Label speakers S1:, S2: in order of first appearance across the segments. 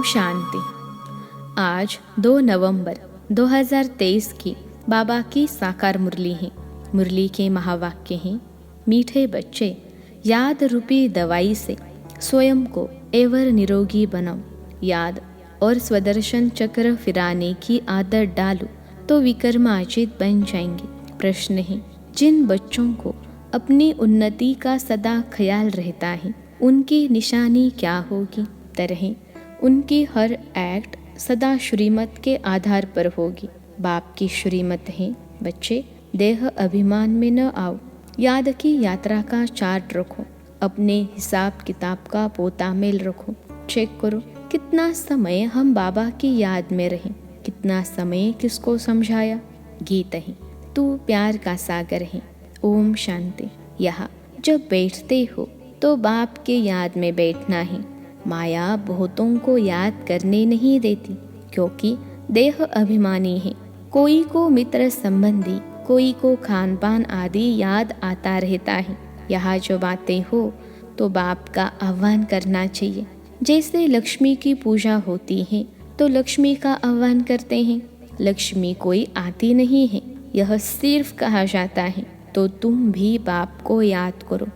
S1: शांति। आज 2 नवंबर 2023 की बाबा की साकार मुरली है। मुरली के महावाक्य हैं, मीठे बच्चे, याद रूपी दवाई से स्वयं को एवर निरोगी बनाओ। याद और स्वदर्शन चक्र फिराने की आदत डालो तो विक्रमाजित बन जाएंगे। प्रश्न है, जिन बच्चों को अपनी उन्नति का सदा ख्याल रहता है उनकी निशानी क्या होगी? तरह उनकी हर एक्ट सदा श्रीमत के आधार पर होगी। बाप की श्रीमत है, बच्चे देह अभिमान में न आओ, याद की यात्रा का चार्ट रखो, अपने हिसाब किताब का पोता मेल रखो, चेक करो कितना समय हम बाबा की याद में रहे, कितना समय किसको समझाया। गीत है, तू प्यार का सागर है। ओम शांति। यहाँ जब बैठते हो तो बाप के याद में बैठना है। माया बहुतों को याद करने नहीं देती क्योंकि देह अभिमानी है। कोई को मित्र संबंधी, कोई को खान पान आदि याद आता रहता है। यहाँ जब आते हो तो बाप का आह्वान करना चाहिए। जैसे लक्ष्मी की पूजा होती है तो लक्ष्मी का आह्वान करते हैं। लक्ष्मी कोई आती नहीं है, यह सिर्फ कहा जाता है। तो तुम भी बाप को याद करो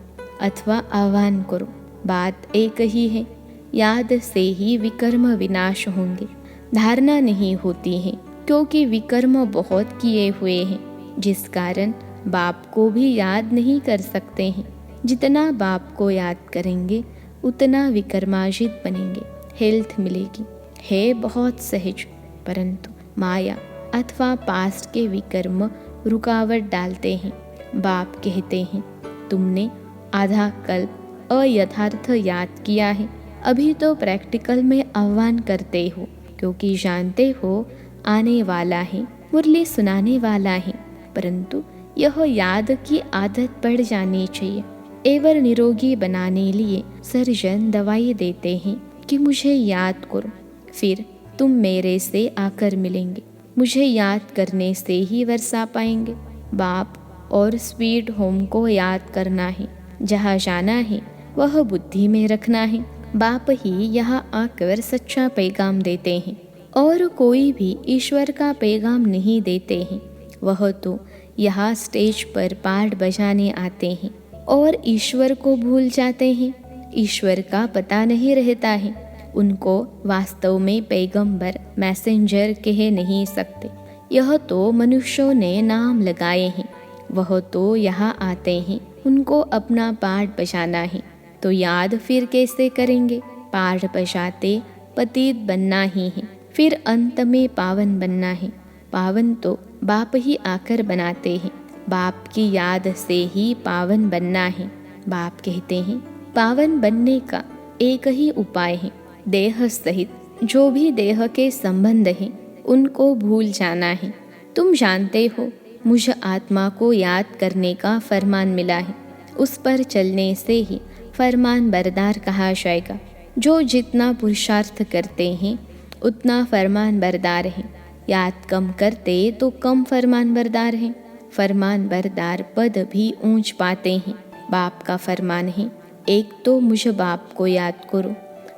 S1: अथवा आह्वान करो। बात एक ही है, याद से ही विकर्म विनाश होंगे। धारणा नहीं होती है क्योंकि विकर्म बहुत किए हुए हैं, जिस कारण बाप को भी याद नहीं कर सकते हैं। जितना बाप को याद करेंगे उतना विकर्माजित बनेंगे, हेल्थ मिलेगी। है बहुत सहज, परंतु माया अथवा पास्ट के विकर्म रुकावट डालते हैं। बाप कहते हैं, तुमने आधा कल्प अयथार्थ याद किया है, अभी तो प्रैक्टिकल में आह्वान करते हो क्योंकि जानते हो आने वाला है, मुरली सुनाने वाला है। परंतु यह याद की आदत पड़ जानी चाहिए। एवर निरोगी बनाने लिए सर्जन दवाई देते हैं कि मुझे याद करो, फिर तुम मेरे से आकर मिलेंगे। मुझे याद करने से ही वर्षा पाएंगे। बाप और स्वीट होम को याद करना है। जहाँ जाना है वह बुद्धि में रखना है। बाप ही यहाँ आकर सच्चा पैगाम देते हैं और कोई भी ईश्वर का पैगाम नहीं देते हैं। वह तो यहाँ स्टेज पर पाठ बजाने आते हैं और ईश्वर को भूल जाते हैं। ईश्वर का पता नहीं रहता है। उनको वास्तव में पैगंबर मैसेंजर कह नहीं सकते। यह तो मनुष्यों ने नाम लगाए हैं। वह तो यहाँ आते हैं, उनको अपना पाठ बजाना है तो याद फिर कैसे करेंगे? पाठ बजाते पतित बनना ही है, फिर अंत में पावन बनना है। पावन तो बाप ही आकर बनाते हैं। बाप की याद से ही पावन बनना है। बाप कहते हैं, पावन बनने का एक ही उपाय है, देह सहित जो भी देह के संबंध हैं उनको भूल जाना है। तुम जानते हो मुझ आत्मा को याद करने का फरमान मिला है, उस पर चलने से ही फरमान बरदार कहा जाएगा। जो जितना पुरुषार्थ करते हैं उतना फरमान बरदार है। याद कम करते तो कम फरमान बरदार हैं। फरमान बरदार पद भी ऊंच पाते हैं। बाप का फरमान है, एक तो मुझ बाप को याद करो,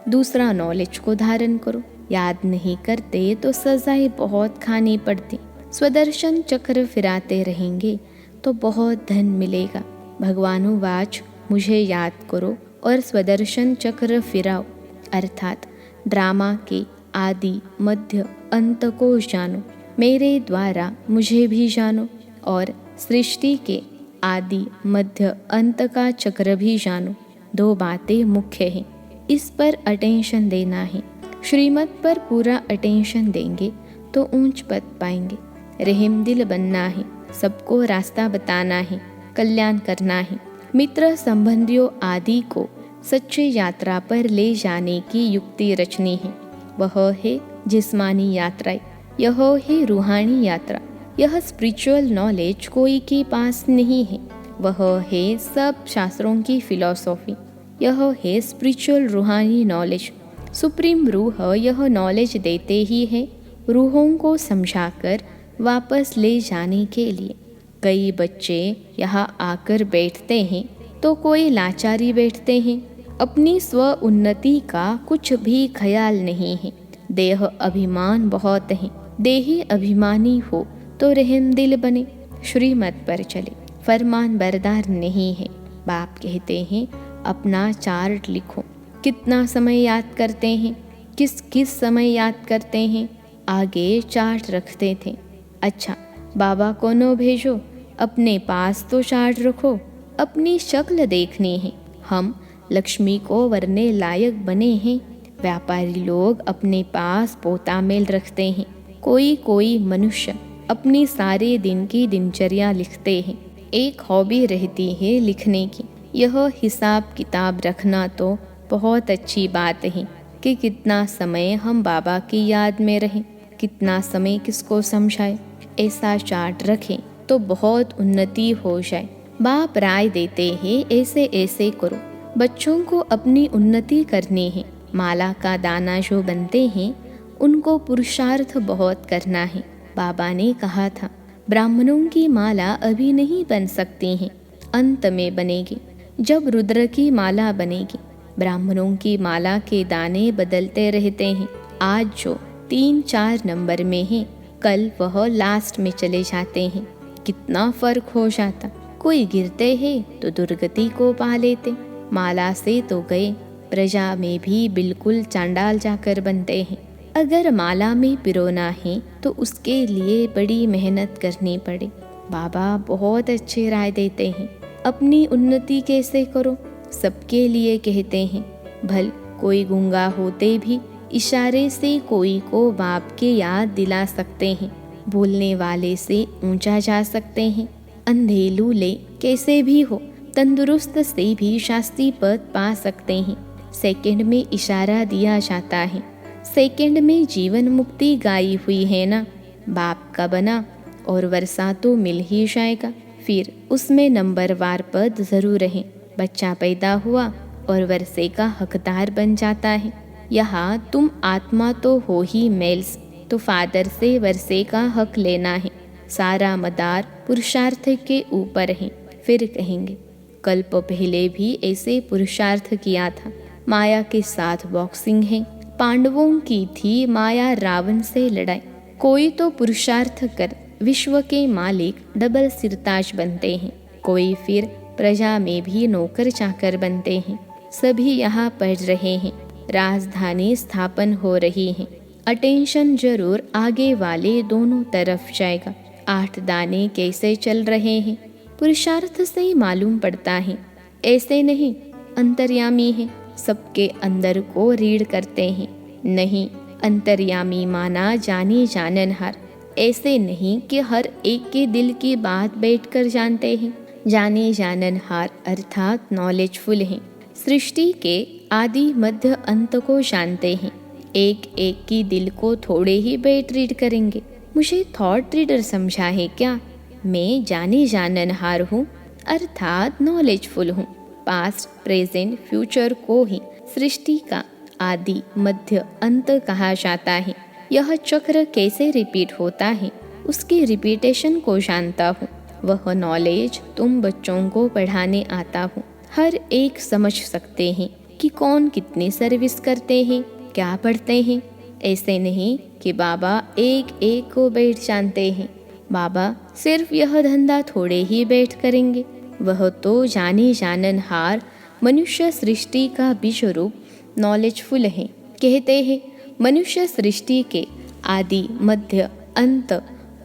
S1: दूसरा नॉलेज को धारण करो। याद नहीं करते तो सजाएं बहुत खानी पड़ती। स्वदर्शन चक्र फिराते रहेंगे तो बहुत धन मिलेगा। भगवानुवाच, मुझे याद करो और स्वदर्शन चक्र फिराओ, अर्थात ड्रामा के आदि मध्य अंत को जानो। मेरे द्वारा मुझे भी जानो और सृष्टि के आदि मध्य अंत का चक्र भी जानो। 2 बातें मुख्य हैं, इस पर अटेंशन देना है। श्रीमत पर पूरा अटेंशन देंगे तो ऊंच पद पाएंगे। रहम दिल बनना है, सबको रास्ता बताना है, कल्याण करना है। मित्र संबंधियों आदि को सच्ची यात्रा पर ले जाने की युक्ति रचनी है। वह है जिस्मानी यात्रा, यह है रूहानी यात्रा। यह स्पिरिचुअल नॉलेज कोई के पास नहीं है। वह है सब शास्त्रों की फिलॉसफी। यह है स्पिरिचुअल रूहानी नॉलेज। सुप्रीम रूह यह नॉलेज देते ही है, रूहों को समझाकर वापस ले जाने के लिए। कई बच्चे यहाँ आकर बैठते हैं तो कोई लाचारी बैठते हैं। अपनी स्व उन्नति का कुछ भी ख्याल नहीं है। देह अभिमान बहुत है, देही अभिमानी हो तो रहम दिल बने, श्रीमत पर चले, फरमान बरदार नहीं है। बाप कहते हैं अपना चार्ट लिखो, कितना समय याद करते हैं, किस किस समय याद करते हैं, आगे चार्ट रखते थे। अच्छा, बाबा को न भेजो, अपने पास तो चार्ट रखो, अपनी शक्ल देखनी है। हम लक्ष्मी को वरने लायक बने हैं। व्यापारी लोग अपने पास पोता मेल रखते हैं, कोई कोई मनुष्य अपनी सारे दिन की दिनचर्या लिखते हैं। एक हॉबी रहती है लिखने की। यह हिसाब किताब रखना तो बहुत अच्छी बात है कि कितना समय हम बाबा की याद में रहें, कितना समय किसको समझाए। ऐसा चार्ट रखें तो बहुत उन्नति हो जाए। बाप राय देते हैं ऐसे ऐसे करो। बच्चों को अपनी उन्नति करनी है। माला का दाना जो बनते हैं उनको पुरुषार्थ बहुत करना है। बाबा ने कहा था ब्राह्मणों की माला अभी नहीं बन सकती हैं, अंत में बनेगी जब रुद्र की माला बनेगी। ब्राह्मणों की माला के दाने बदलते रहते हैं। आज जो 3-4 नंबर में है, कल वह लास्ट में चले जाते हैं। कितना फर्क हो जाता। कोई गिरते हैं तो दुर्गति को पा लेते। माला से तो गए, प्रजा में भी बिल्कुल चांडाल जाकर बनते हैं। अगर माला में पिरोना है तो उसके लिए बड़ी मेहनत करनी पड़े। बाबा बहुत अच्छे राय देते हैं। अपनी उन्नति कैसे करो, सबके लिए कहते हैं। भल कोई गूंगा होते भी इशारे से कोई को बाप के याद दिला सकते हैं। बोलने वाले से ऊंचा जा सकते हैं। अंधे लूले कैसे भी हो, तंदुरुस्त से भी शास्त्री पद पा सकते हैं। सेकंड में इशारा दिया जाता है। सेकंड में जीवन मुक्ति गाई हुई है ना। बाप का बना और वर्षा तो मिल ही जाएगा। फिर उसमें नंबरवार पद जरूर है। बच्चा पैदा हुआ और वर्षे का हकदार बन जाता है। यहाँ तुम आत्मा तो हो ही मेल्स, तो फादर से वर्षे का हक लेना है। सारा मदार पुरुषार्थ के ऊपर है। फिर कहेंगे कल्प पहले भी ऐसे पुरुषार्थ किया था। माया के साथ बॉक्सिंग है। पांडवों की थी माया रावण से लड़ाई। कोई तो पुरुषार्थ कर विश्व के मालिक डबल सिरताज बनते हैं। कोई फिर प्रजा में भी नौकर चाकर बनते हैं। सभी यहाँ पढ़ रहे हैं। राजधानी स्थापन हो रही है। अटेंशन जरूर आगे वाले दोनों तरफ जाएगा। 8 दाने कैसे चल रहे हैं, पुरुषार्थ से मालूम पड़ता है। ऐसे नहीं अंतर्यामी है, सबके अंदर को रीढ़ करते हैं। नहीं, अंतर्यामी माना जाने जाननहार। ऐसे नहीं कि हर एक के दिल की बात बैठकर जानते हैं। जाने जाननहार अर्थात नॉलेजफुल हैं। सृष्टि के आदि मध्य अंत को जानते हैं। एक एक की दिल को थोड़े ही बैठ रीड करेंगे। मुझे थॉट रीडर समझा है क्या? मैं जाने जाननहार हूँ अर्थात नॉलेजफुल हूँ। पास्ट प्रेजेंट फ्यूचर को ही सृष्टि का आदि मध्य अंत कहा जाता है। यह चक्र कैसे रिपीट होता है उसकी रिपीटेशन को जानता हूँ। वह नॉलेज तुम बच्चों को पढ़ाने आता हूँ। हर एक समझ सकते हैं कि कौन कितनी सर्विस करते हैं, क्या पढ़ते हैं। ऐसे नहीं कि बाबा एक एक को बैठ जानते हैं। बाबा सिर्फ यह धंधा थोड़े ही बैठ करेंगे। वह तो जाने जाननहार मनुष्य सृष्टि का बीज रूप नॉलेजफुल है। कहते हैं मनुष्य सृष्टि के आदि मध्य अंत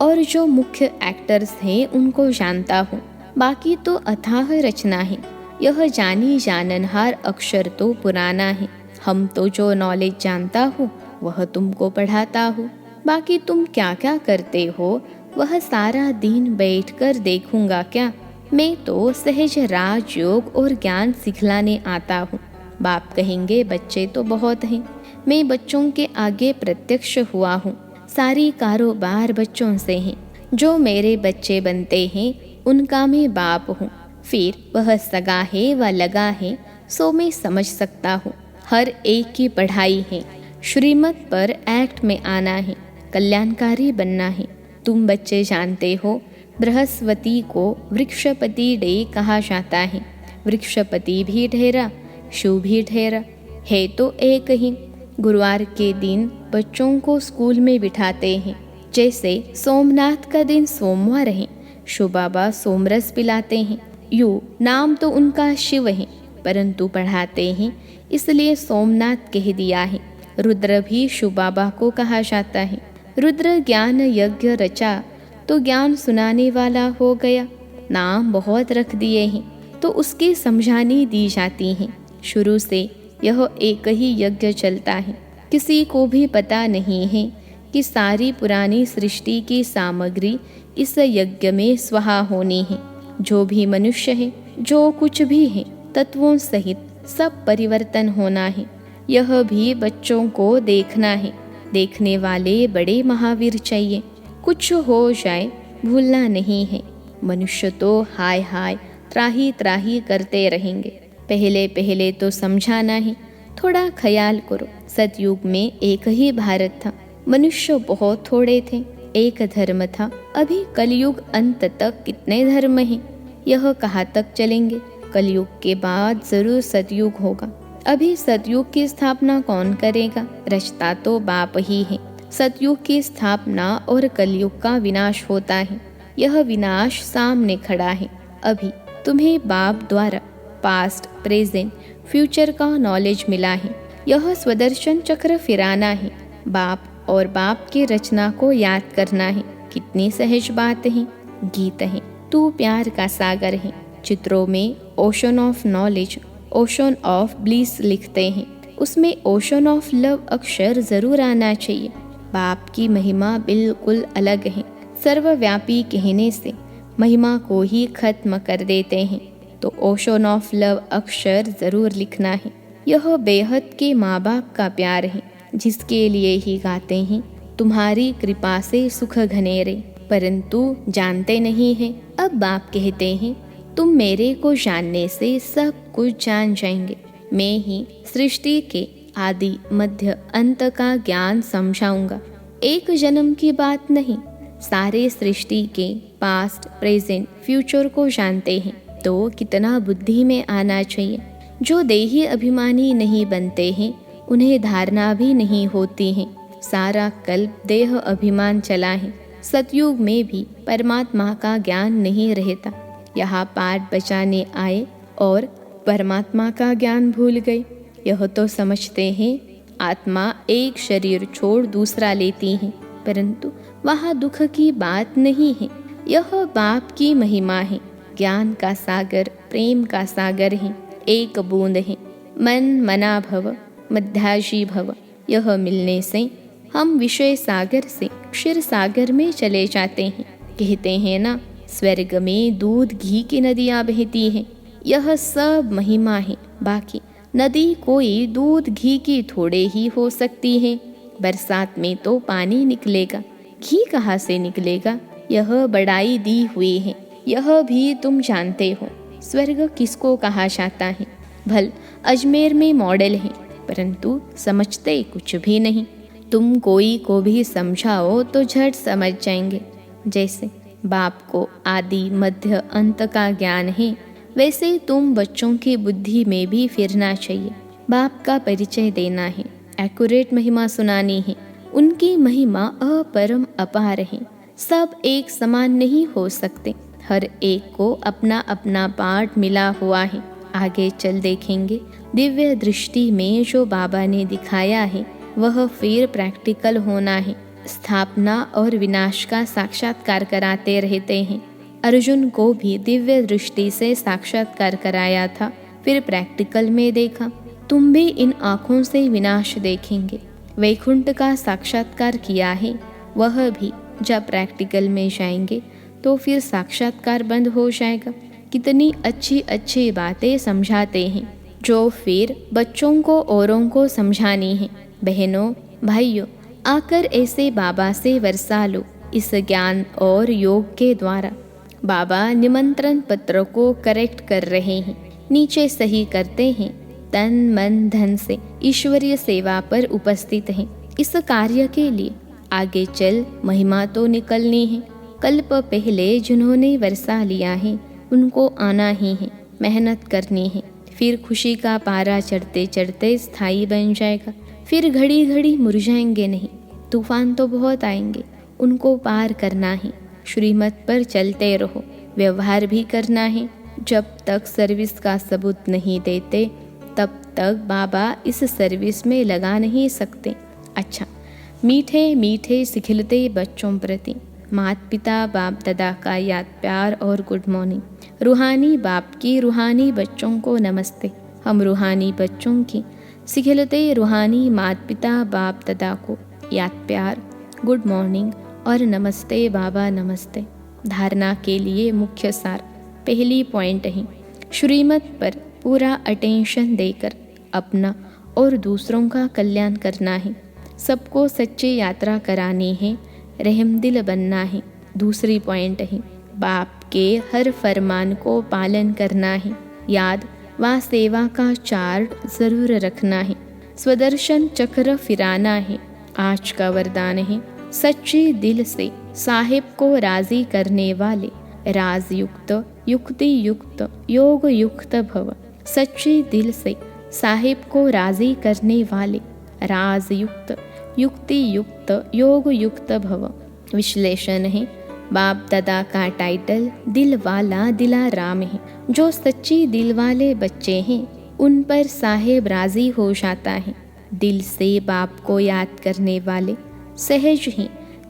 S1: और जो मुख्य एक्टर्स हैं उनको जानता हूँ। बाकी तो अथाह रचना है। यह जानी जाननहार अक्षर तो पुराना है। हम तो जो नॉलेज जानता हूँ वह तुमको पढ़ाता हूँ। बाकी तुम क्या क्या करते हो वह सारा दिन बैठकर देखूंगा क्या? मैं तो सहज राजयोग और ज्ञान सिखलाने आता हूँ। बाप कहेंगे बच्चे तो बहुत हैं। मैं बच्चों के आगे प्रत्यक्ष हुआ हूँ। सारी कारोबार बच्चों से है। जो मेरे बच्चे बनते हैं उनका मैं बाप हूँ। फिर वह सगा है व लगा है सो मैं समझ सकता हूँ। हर एक की पढ़ाई है। श्रीमत पर एक्ट में आना है। कल्याणकारी बनना है। तुम बच्चे जानते हो बृहस्पति को वृक्षपति डे कहा जाता है। वृक्षपति भी ठहरा, शिव भी ठहरा, है तो एक ही। गुरुवार के दिन बच्चों को स्कूल में बिठाते हैं, जैसे सोमनाथ का दिन सोमवार है, शिव बाबा सोमरस पिलाते हैं। यूँ नाम तो उनका शिव है, परंतु पढ़ाते हैं इसलिए सोमनाथ कह दिया है। रुद्र भी शिव बाबा को कहा जाता है। रुद्र ज्ञान यज्ञ रचा तो ज्ञान सुनाने वाला हो गया। नाम बहुत रख दिए हैं तो उसकी समझानी दी जाती हैं। शुरू से यह एक ही यज्ञ चलता है। किसी को भी पता नहीं है कि सारी पुरानी सृष्टि की सामग्री इस यज्ञ में स्वाहा होनी है। जो भी मनुष्य है, जो कुछ भी है, तत्वों सहित सब परिवर्तन होना है। यह भी बच्चों को देखना है। देखने वाले बड़े महावीर चाहिए। कुछ हो जाए भूलना नहीं है। मनुष्य तो हाय हाय त्राही त्राही करते रहेंगे। पहले पहले तो समझाना है। थोड़ा ख्याल करो, सतयुग में एक ही भारत था, मनुष्य बहुत थोड़े थे, एक धर्म था। अभी कलयुग अंत तक कितने धर्म हैं, यह कहाँ तक चलेंगे। कलयुग के बाद जरूर सतयुग होगा। अभी सतयुग की स्थापना कौन करेगा? रचता तो बाप ही है। सतयुग की स्थापना और कलयुग का विनाश होता है। यह विनाश सामने खड़ा है। अभी तुम्हें बाप द्वारा पास्ट, प्रेजेंट, फ्यूचर का नॉलेज मिला है। यह स्वदर्शन चक्र फिराना है। बाप और बाप की रचना को याद करना है। कितनी सहज बात है। गीत है, तू प्यार का सागर है। चित्रों में ocean of knowledge, ocean of bliss लिखते हैं, उसमें ओशन ऑफ लव अक्षर जरूर आना चाहिए। बाप की महिमा बिल्कुल अलग है। सर्वव्यापी कहने से महिमा को ही खत्म कर देते हैं, तो ओशन ऑफ लव अक्षर जरूर लिखना है। यह बेहद के माँ बाप का प्यार है, जिसके लिए ही गाते हैं तुम्हारी कृपा से सुख घनेरे, परंतु जानते नहीं हैं। अब बाप कहते हैं तुम मेरे को जानने से सब कुछ जान जाएंगे। मैं ही सृष्टि के आदि मध्य अंत का ज्ञान समझाऊंगा। एक जन्म की बात नहीं, सारे सृष्टि के पास्ट, प्रेजेंट, फ्यूचर को जानते हैं तो कितना बुद्धि में आना चाहिए। जो देही अभिमानी नहीं बनते हैं उन्हें धारणा भी नहीं होती है। सारा कल्प देह अभिमान चला है। सतयुग में भी परमात्मा का ज्ञान नहीं रहता। यहाँ पाठ बचाने आए और परमात्मा का ज्ञान भूल गए। यह तो समझते हैं आत्मा एक शरीर छोड़ दूसरा लेती है, परंतु वहाँ दुख की बात नहीं है। यह बाप की महिमा है। ज्ञान का सागर, प्रेम का सागर है। एक बूंद है। मन मना भव, मध्याजी भव। यह मिलने से हम विषय सागर से क्षीर सागर में चले जाते हैं। कहते हैं ना, स्वर्ग में दूध घी की नदियाँ बहती हैं। यह सब महिमा है। बाकी नदी कोई दूध घी की थोड़े ही हो सकती है। बरसात में तो पानी निकलेगा, घी कहाँ से निकलेगा? यह बड़ाई दी हुई है। यह भी तुम जानते हो। स्वर्ग किसको कहा जाता है? भल अजमेर में मॉडल है, परंतु समझते कुछ भी नहीं। तुम कोई को भी समझाओ तो झट समझ जाएंगे। जैसे बाप को आदि मध्य अंत का ज्ञान है, वैसे तुम बच्चों की बुद्धि में भी फिरना चाहिए। बाप का परिचय देना है, एक्यूरेट महिमा सुनानी है। उनकी महिमा अपरम अपार है। सब एक समान नहीं हो सकते। हर एक को अपना अपना पार्ट मिला हुआ है। आगे चल देखेंगे। दिव्य दृष्टि में जो बाबा ने दिखाया है वह फिर प्रैक्टिकल होना है। स्थापना और विनाश का साक्षात्कार कराते रहते हैं। अर्जुन को भी दिव्य दृष्टि से साक्षात्कार कराया था, फिर प्रैक्टिकल में देखा। तुम भी इन आँखों से विनाश देखेंगे। वैकुंठ का साक्षात्कार किया है, वह भी जब प्रैक्टिकल में जाएंगे तो फिर साक्षात्कार बंद हो जाएगा। कितनी अच्छी अच्छी बातें समझाते हैं, जो फिर बच्चों को औरों को समझानी है। बहनों भाइयों, आकर ऐसे बाबा से वर्षा लो इस ज्ञान और योग के द्वारा। बाबा निमंत्रण पत्र को करेक्ट कर रहे हैं, नीचे सही करते हैं। तन मन धन से ईश्वरीय सेवा पर उपस्थित हैं। इस कार्य के लिए आगे चल महिमा तो निकलनी है। कल्प पहले जिन्होंने वर्षा लिया है उनको आना ही है, मेहनत करनी है। फिर खुशी का पारा चढ़ते चढ़ते स्थायी बन जाएगा। फिर घड़ी घड़ी मुरझाएंगे नहीं। तूफान तो बहुत आएंगे, उनको पार करना है। श्रीमत पर चलते रहो, व्यवहार भी करना है। जब तक सर्विस का सबूत नहीं देते तब तक बाबा इस सर्विस में लगा नहीं सकते। अच्छा, मीठे मीठे सिखिलते बच्चों प्रति माता पिता बाप दादा का याद प्यार और गुड मॉर्निंग। रूहानी बाप की रूहानी बच्चों को नमस्ते। हम रूहानी बच्चों की सिखिलते रूहानी माता पिता बाप दादा को याद प्यार, गुड मॉर्निंग और नमस्ते बाबा नमस्ते। धारणा के लिए मुख्य सार। पहली पॉइंट है, श्रीमत पर पूरा अटेंशन देकर अपना और दूसरों का कल्याण करना है। सबको सच्ची यात्रा करानी है, रहमदिल बनना है। दूसरी पॉइंट है, बाप के हर फरमान को पालन करना है। याद व सेवा का चार्ट जरूर रखना है। स्वदर्शन चक्र फिराना है। आज का वरदान है, सच्चे दिल से साहिब को राजी करने वाले राजयुक्त युक्ति युक्त योग युक्त भव। सच्चे दिल से साहिब को राजी करने वाले राजयुक्त युक्ति युक्त योग युक्त भव। विश्लेषण है, बाप दादा का टाइटल दिल वाला दिलाराम है। जो सच्ची दिल वाले बच्चे हैं उन पर साहिब राजी हो जाता है। दिल से बाप को याद करने वाले सहज ही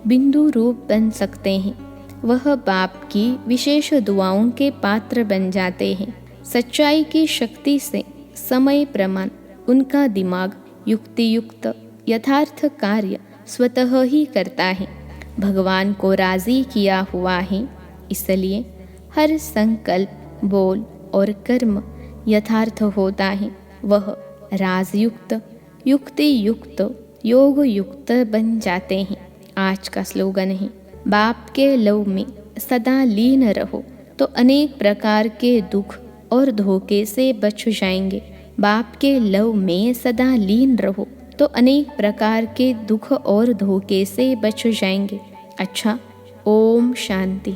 S1: बिंदु रूप बन सकते हैं। वह बाप की विशेष दुआओं के पात्र बन जाते हैं। सच्चाई की शक्ति से समय प्रमाण उनका दिमाग युक्ति युक्त यथार्थ कार्य स्वतः ही करता है। भगवान को राजी किया हुआ है, इसलिए हर संकल्प, बोल और कर्म यथार्थ होता है। वह राजयुक्त युक्ति युक्त योग युक्त बन जाते हैं। आज का स्लोगन है, बाप के लव में सदा लीन रहो तो अनेक प्रकार के दुख और धोखे से बच जाएंगे। बाप के लव में सदा लीन रहो तो अनेक प्रकार के दुख और धोखे से बच जाएंगे। अच्छा, ओम शांति।